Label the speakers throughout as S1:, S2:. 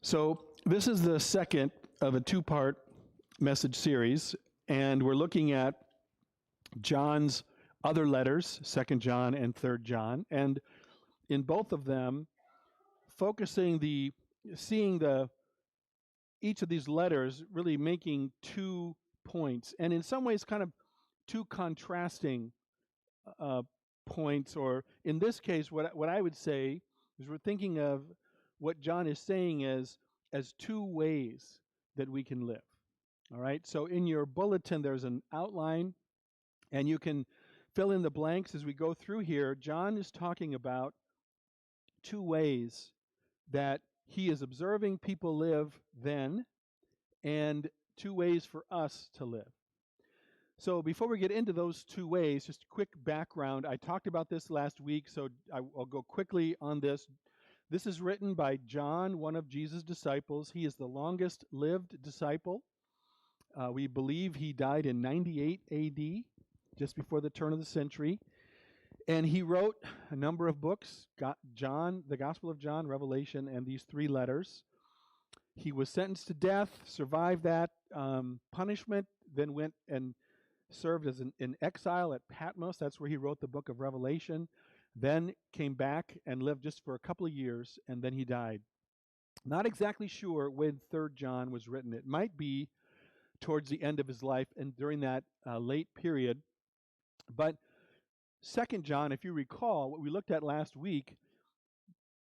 S1: So, this is the second of a two-part message series, and we're looking at John's other letters, 2nd John and 3rd John, and in both of them, seeing each of these letters really making 2 points, and in some ways kind of 2 contrasting uh, points, or in this case, what I would say is we're thinking of what John is saying as 2 ways that we can live. All right. So in your bulletin, there's an outline, and you can fill in the blanks as we go through here. John is talking about 2 ways that he is observing people live then, and 2 ways for us to live. So before we get into those 2 ways, just a quick background. I talked about this last week, so I'll go quickly on this. This is written by John, one of Jesus' disciples. He is the longest lived disciple. We believe he died in 98 AD, just before the turn of the century. And he wrote a number of books, John, the Gospel of John, Revelation, and these 3 letters. He was sentenced to death, survived that punishment, then went and served as in exile at Patmos. That's where he wrote the book of Revelation. Then came back and lived just for a couple of years, and then he died. Not exactly sure when 3rd John was written. It might be towards the end of his life and during that late period. But 2nd John, if you recall, what we looked at last week,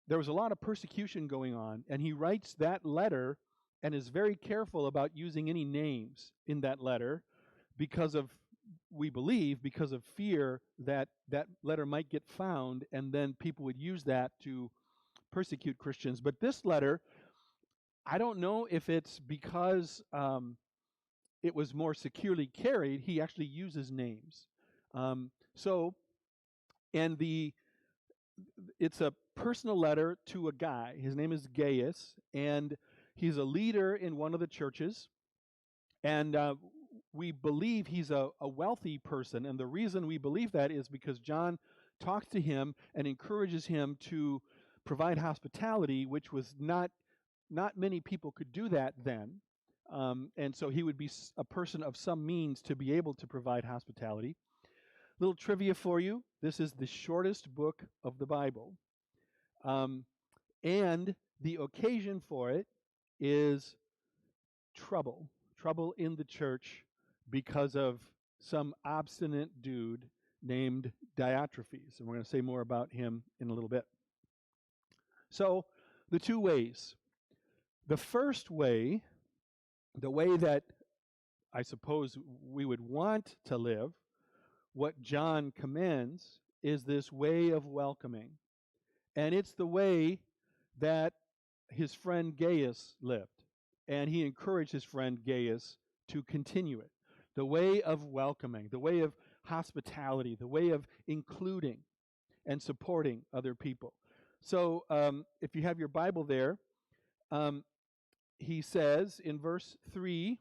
S1: there was a lot of persecution going on, and he writes that letter and is very careful about using any names in that letter we believe, because of fear that that letter might get found, and then people would use that to persecute Christians. But this letter, I don't know if it's because it was more securely carried, he actually uses names. It's a personal letter to a guy. His name is Gaius, and he's a leader in one of the churches. And we believe he's a wealthy person. And the reason we believe that is because John talks to him and encourages him to provide hospitality, which was not many people could do that then. And so he would be a person of some means to be able to provide hospitality. Little trivia for you. This is the shortest book of the Bible. And the occasion for it is trouble in the church because of some obstinate dude named Diotrephes. And we're going to say more about him in a little bit. So the 2 ways. The first way, the way that I suppose we would want to live, what John commends, is this way of welcoming. And it's the way that his friend Gaius lived. And he encouraged his friend Gaius to continue it. The way of welcoming, the way of hospitality, the way of including and supporting other people. So if you have your Bible there, he says in verse 3,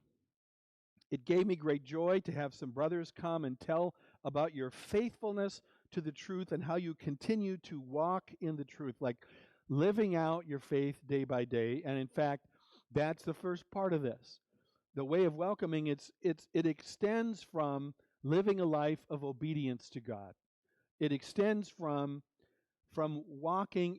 S1: "It gave me great joy to have some brothers come and tell about your faithfulness to the truth and how you continue to walk in the truth," like living out your faith day by day. And in fact, that's the first part of this. The way of welcoming, it extends from living a life of obedience to God. It extends from walking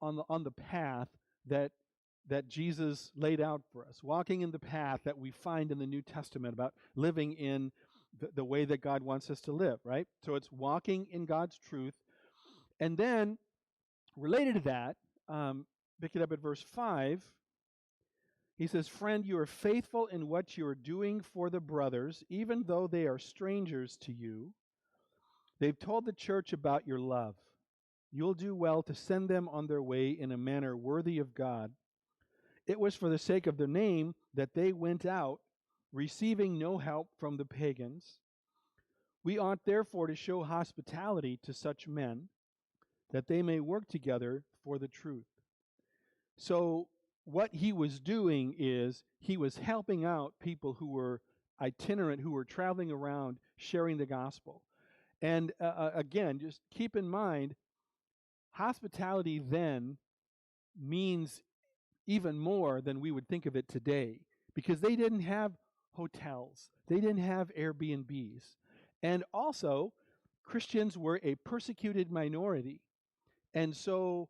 S1: on the path that Jesus laid out for us, walking in the path that we find in the New Testament about living in the way that God wants us to live, right? So it's walking in God's truth. And then, related to that, pick it up at verse 5, he says, "Friend, you are faithful in what you are doing for the brothers, even though they are strangers to you. They've told the church about your love. You'll do well to send them on their way in a manner worthy of God. It was for the sake of their name that they went out, receiving no help from the pagans. We ought therefore to show hospitality to such men, that they may work together for the truth." So what he was doing is he was helping out people who were itinerant, who were traveling around sharing the gospel. And again, just keep in mind, hospitality then means even more than we would think of it today, because they didn't have hotels, they didn't have Airbnbs. And also, Christians were a persecuted minority. And so,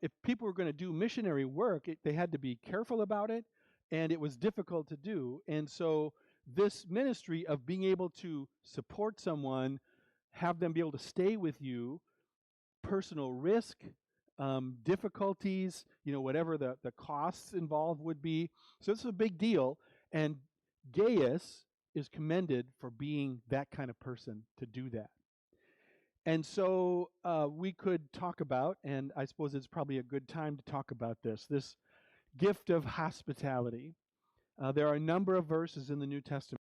S1: if people were going to do missionary work, they had to be careful about it, and it was difficult to do. And so, this ministry of being able to support someone, have them be able to stay with you, personal risk, difficulties, whatever the costs involved would be. So it's a big deal. And Gaius is commended for being that kind of person to do that. And so we could talk about, and I suppose it's probably a good time to talk about this gift of hospitality. There are a number of verses in the New Testament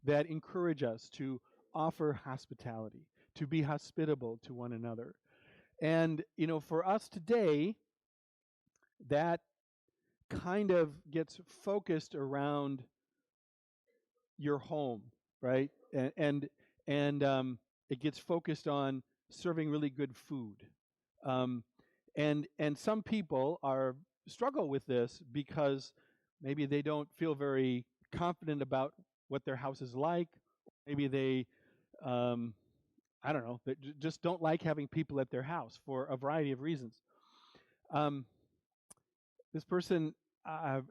S1: that encourage us to offer hospitality, to be hospitable to one another. And, for us today, that kind of gets focused around your home, right? And it gets focused on serving really good food. Um, and some people struggle with this because maybe they don't feel very confident about what their house is like. Maybe they I don't know, that just don't like having people at their house for a variety of reasons. Um, this person, I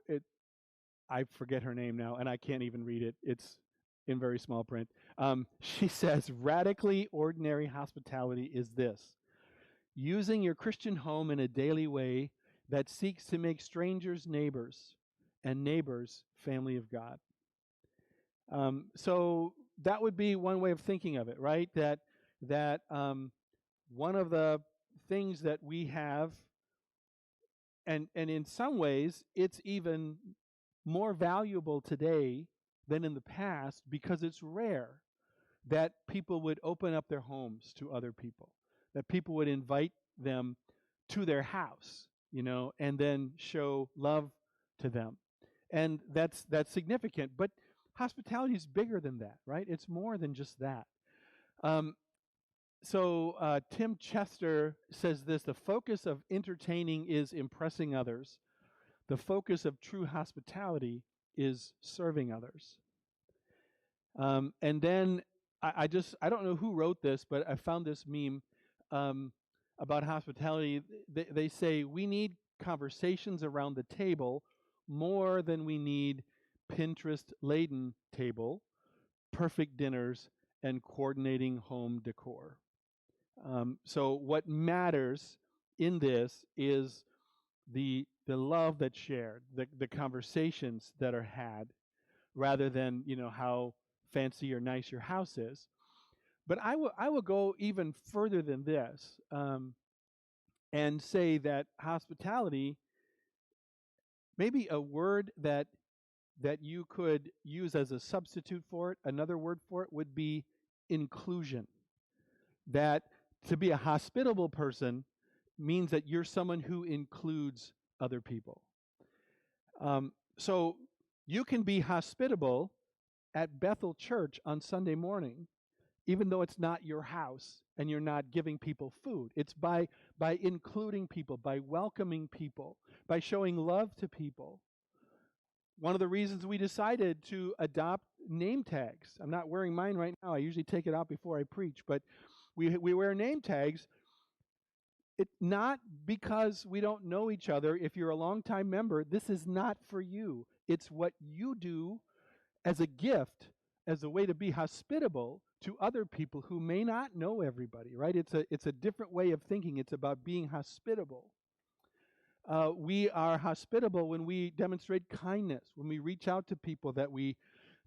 S1: forget her name now, and I can't even read it. It's in very small print. She says, radically ordinary hospitality is this: using your Christian home in a daily way that seeks to make strangers neighbors and neighbors family of God. So that would be one way of thinking of it, right? That one of the things that we have, and in some ways it's even more valuable today than in the past, because it's rare that people would open up their homes to other people, that people would invite them to their house, and then show love to them. And that's significant. But hospitality is bigger than that, right? It's more than just that. So Tim Chester says this: the focus of entertaining is impressing others. The focus of true hospitality is serving others. And then I don't know who wrote this, but I found this meme about hospitality. They say we need conversations around the table more than we need Pinterest-laden table, perfect dinners, and coordinating home decor. So what matters in this is the love that's shared, the conversations that are had, rather than how fancy or nice your house is. But I will go even further than this, and say that hospitality, maybe a word that you could use as a substitute for it, another word for it would be inclusion. That to be a hospitable person means that you're someone who includes other people. So you can be hospitable at Bethel Church on Sunday morning, even though it's not your house and you're not giving people food. It's by including people, by welcoming people, by showing love to people. One of the reasons we decided to adopt name tags. I'm not wearing mine right now. I usually take it out before I preach, but we wear name tags. It's not because we don't know each other. If you're a longtime member, this is not for you. It's what you do as a gift, as a way to be hospitable to other people who may not know everybody, right? It's a different way of thinking. It's about being hospitable. We are hospitable when we demonstrate kindness, when we reach out to people that we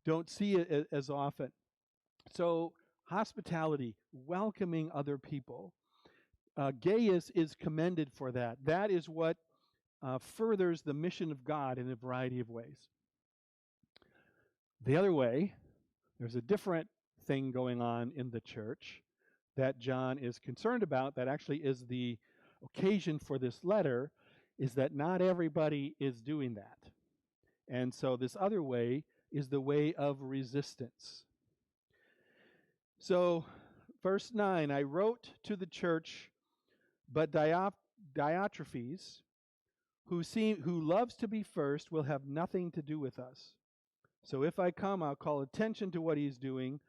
S1: don't see as often. So hospitality, welcoming other people. Gaius is commended for that. That is what furthers the mission of God in a variety of ways. The other way, there's a different thing going on in the church that John is concerned about, that actually is the occasion for this letter, is that not everybody is doing that. And so this other way is the way of resistance. So, verse 9, I wrote to the church, but Diotrephes, who loves to be first will have nothing to do with us. So if I come, I'll call attention to what he's doing,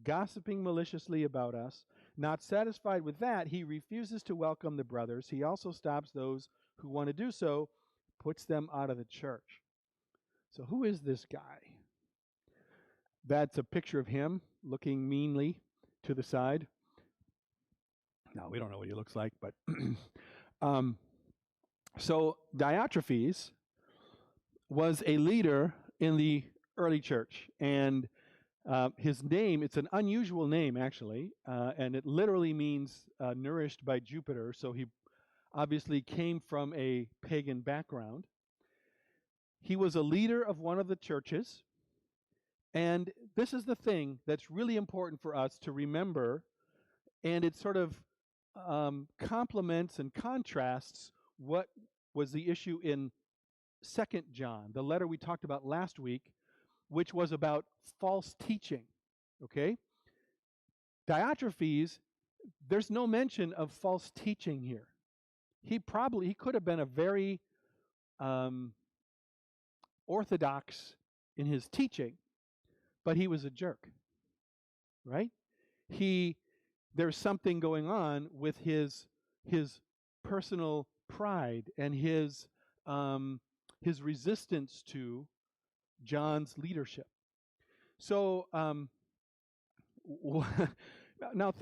S1: gossiping maliciously about us. Not satisfied with that, he refuses to welcome the brothers. He also stops those who want to do so, puts them out of the church. So who is this guy? That's a picture of him looking meanly to the side. Now, we don't know what he looks like, but so Diotrephes was a leader in the early church, and his name, it's an unusual name actually, and it literally means nourished by Jupiter, so he obviously came from a pagan background. He was a leader of one of the churches, and this is the thing that's really important for us to remember, and it sort of complements and contrasts what was the issue in 2 John, the letter we talked about last week, which was about false teaching. Okay? Diotrephes, there's no mention of false teaching here. He could have been a very orthodox in his teaching, but he was a jerk. Right? There's something going on with his personal pride and his resistance to John's leadership. So now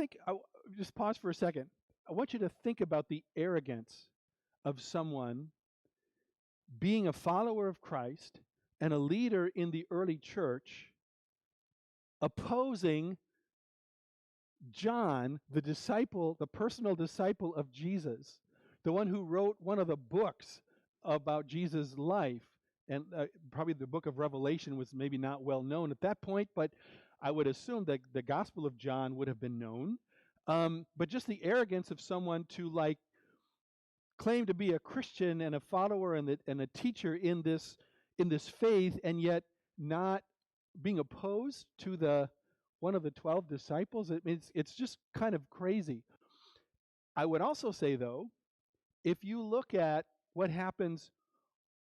S1: just pause for a second. I want you to think about the arrogance of someone being a follower of Christ and a leader in the early church, opposing John, the disciple, the personal disciple of Jesus, the one who wrote one of the books about Jesus' life. And probably the book of Revelation was maybe not well known at that point, but I would assume that the Gospel of John would have been known. But just the arrogance of someone to claim to be a Christian and a follower and a teacher in this faith, and yet not being opposed to one of the 12 disciples, it's just kind of crazy. I would also say, though, if you look at what happens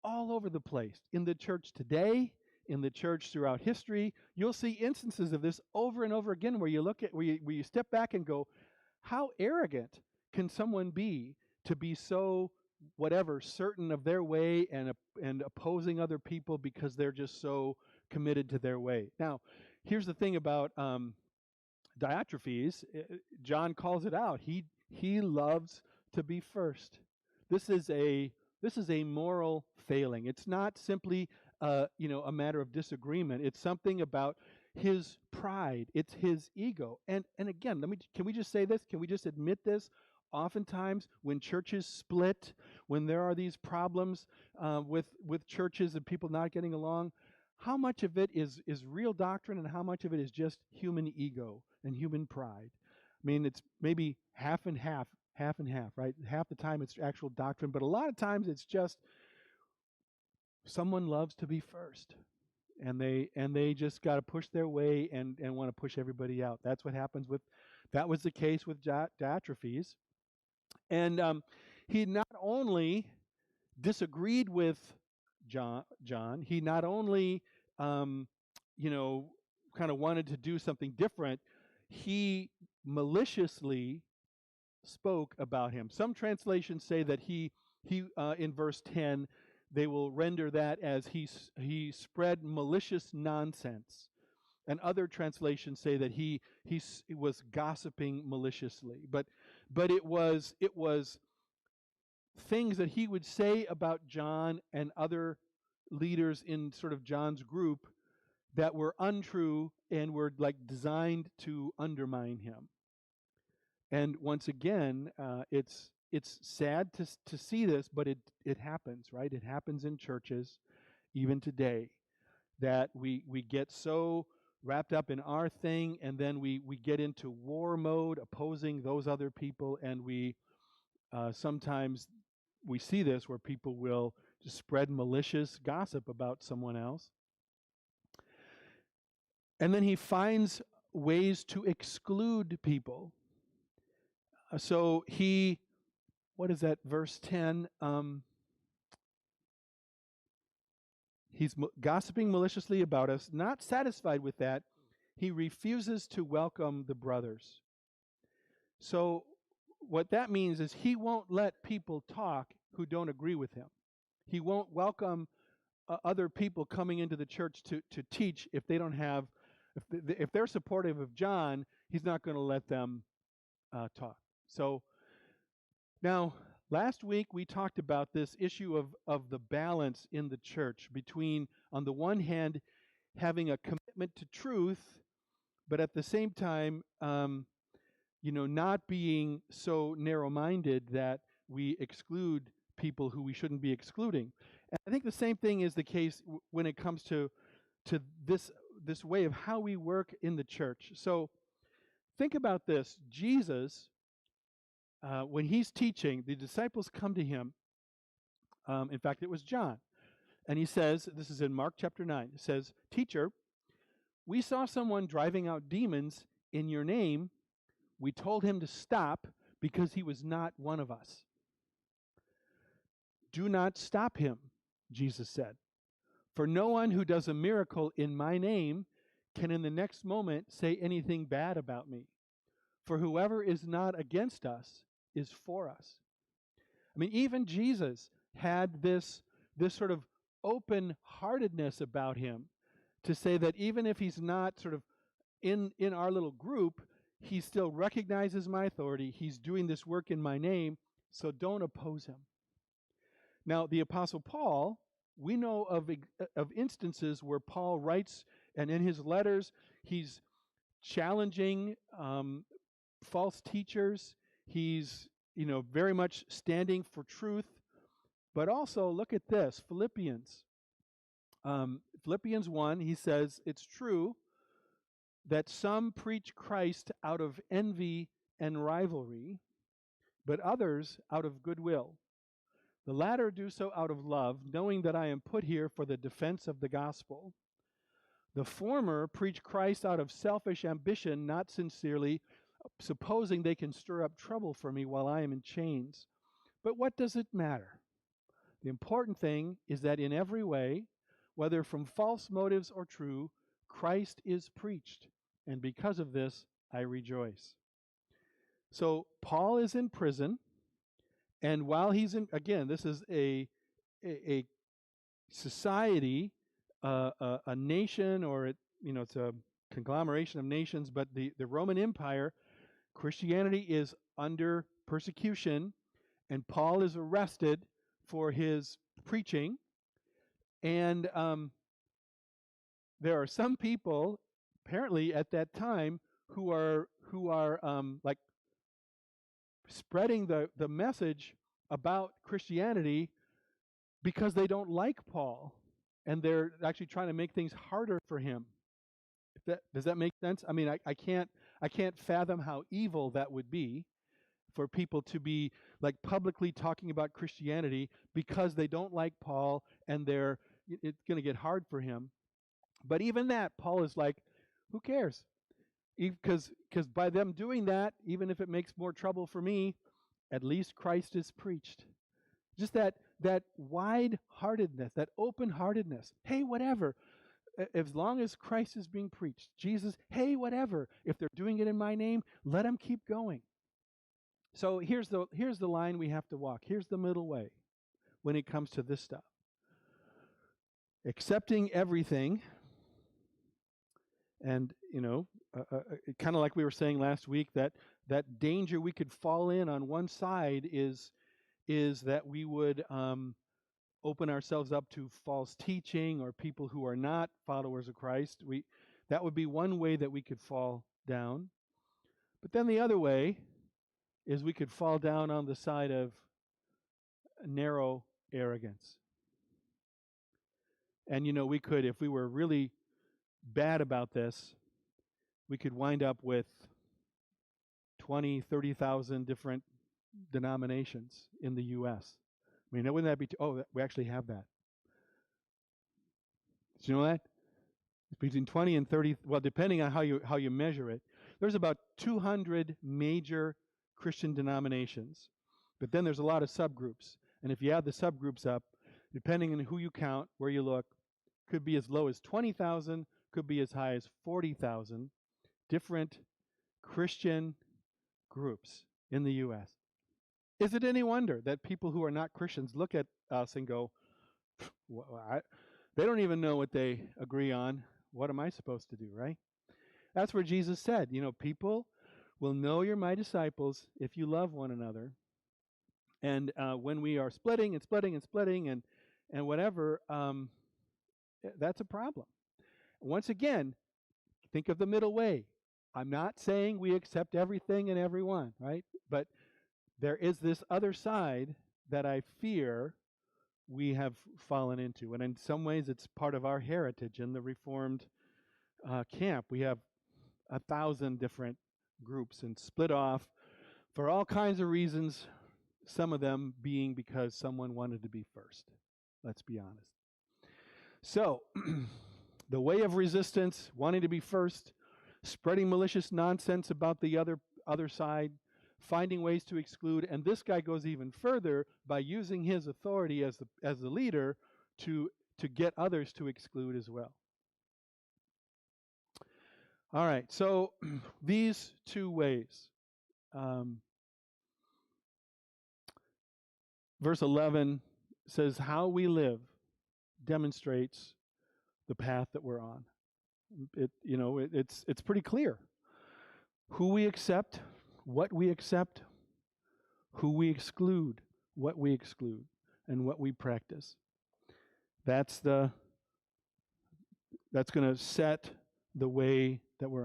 S1: all over the place in the church today, in the church throughout history, you'll see instances of this over and over again where you step back and go, how arrogant can someone be to be so certain of their way and opposing other people because they're just so committed to their way. Now, here's the thing about Diotrephes. John calls it out. He loves to be first. This is a moral failing. It's not simply a matter of disagreement. It's something about his pride. It's his ego. And again, can we just say this? Can we just admit this? Oftentimes, when churches split, when there are these problems with churches and people not getting along, how much of it is real doctrine and how much of it is just human ego and human pride? I mean, it's maybe half and half, right? Half the time it's actual doctrine, but a lot of times it's just someone loves to be first, and they just got to push their way and want to push everybody out. That's what happens that was the case with Diotrephes. And he not only disagreed with John, he not only kind of wanted to do something different, he maliciously spoke about him. Some translations say that he in verse 10, they will render that as he spread malicious nonsense. And other translations say that he was gossiping maliciously. But it was things that he would say about John and other leaders in sort of John's group that were untrue and were designed to undermine him. And once again, it's sad to see this, but it happens, right? It happens in churches even today, that we get so wrapped up in our thing, and then we get into war mode opposing those other people, and we sometimes we see this where people will just spread malicious gossip about someone else. And then he finds ways to exclude people. So what is that, verse 10? He's gossiping maliciously about us. Not satisfied with that, he refuses to welcome the brothers. So what that means is he won't let people talk who don't agree with him. He won't welcome other people coming into the church to teach if they don't have, if they're supportive of John, he's not going to let them talk. So now, last week we talked about this issue of the balance in the church between, on the one hand, having a commitment to truth, but at the same time, not being so narrow-minded that we exclude people who we shouldn't be excluding. And I think the same thing is the case when it comes to this way of how we work in the church. So think about this. Jesus, when he's teaching, the disciples come to him. In fact, it was John. And he says, this is in Mark chapter 9, it says, "Teacher, we saw someone driving out demons in your name. We told him to stop because he was not one of us." "Do not stop him," Jesus said. "For no one who does a miracle in my name can in the next moment say anything bad about me. For whoever is not against us is for us." I mean, even Jesus had this sort of open-heartedness about him to say that even if he's not sort of in our little group, he still recognizes my authority. He's doing this work in my name, so don't oppose him. Now, the Apostle Paul, we know of instances where Paul writes, and in his letters, he's challenging false teachers. He's, very much standing for truth. But also, look at this, Philippians 1, he says, "It's true that some preach Christ out of envy and rivalry, but others out of goodwill. The latter do so out of love, knowing that I am put here for the defense of the gospel. The former preach Christ out of selfish ambition, not sincerely, supposing they can stir up trouble for me while I am in chains. But what does it matter? The important thing is that in every way, whether from false motives or true, Christ is preached, and because of this, I rejoice." So Paul is in prison, and while he's in, again, this is a society, a nation, or it's a conglomeration of nations, but the Roman Empire, Christianity is under persecution, and Paul is arrested for his preaching. And there are some people, apparently at that time, who are like spreading the message about Christianity because they don't like Paul, and they're actually trying to make things harder for him. Does that make sense? I mean, I can't fathom how evil that would be for people to be like publicly talking about Christianity because they don't like Paul, and it's going to get hard for him. But even that, Paul is like, who cares? Because by them doing that, even if it makes more trouble for me, at least Christ is preached. Just that wide-heartedness, that open-heartedness. Hey, whatever. As long as Christ is being preached, Jesus, hey, whatever. If they're doing it in my name, let them keep going. So here's the line we have to walk. Here's the middle way when it comes to this stuff. Accepting everything, and kind of like we were saying last week, that danger we could fall in on one side is that we would open ourselves up to false teaching or people who are not followers of Christ. That would be one way that we could fall down. But then the other way is we could fall down on the side of narrow arrogance. And we could, if we were really bad about this, we could wind up with 20, 30,000 different denominations in the U.S. I mean, wouldn't that be? We actually have that. Did you know that? It's between 20 and 30. Well, depending on how you measure it, there's about 200 major Christian denominations, but then there's a lot of subgroups. And if you add the subgroups up, depending on who you count, where you look, could be as low as 20,000, could be as high as 40,000 different Christian groups in the U.S. Is it any wonder that people who are not Christians look at us and go, they don't even know what they agree on. What am I supposed to do, right? That's where Jesus said, people will know you're my disciples if you love one another. And when we are splitting and splitting and splitting and whatever, that's a problem. Once again, think of the middle way. I'm not saying we accept everything and everyone, right? But there is this other side that I fear we have fallen into. And in some ways, it's part of our heritage in the Reformed camp. We have 1,000 different groups and split off for all kinds of reasons, some of them being because someone wanted to be first. Let's be honest. So, the way of resistance, wanting to be first, spreading malicious nonsense about the other side, finding ways to exclude, and this guy goes even further by using his authority as the leader to get others to exclude as well. All right, so these two ways. Verse 11 says, how we live demonstrates the path that we're on. It's pretty clear. Who we accept, what we accept, who we exclude, what we exclude, and what we practice. That's going to set the way that we're on.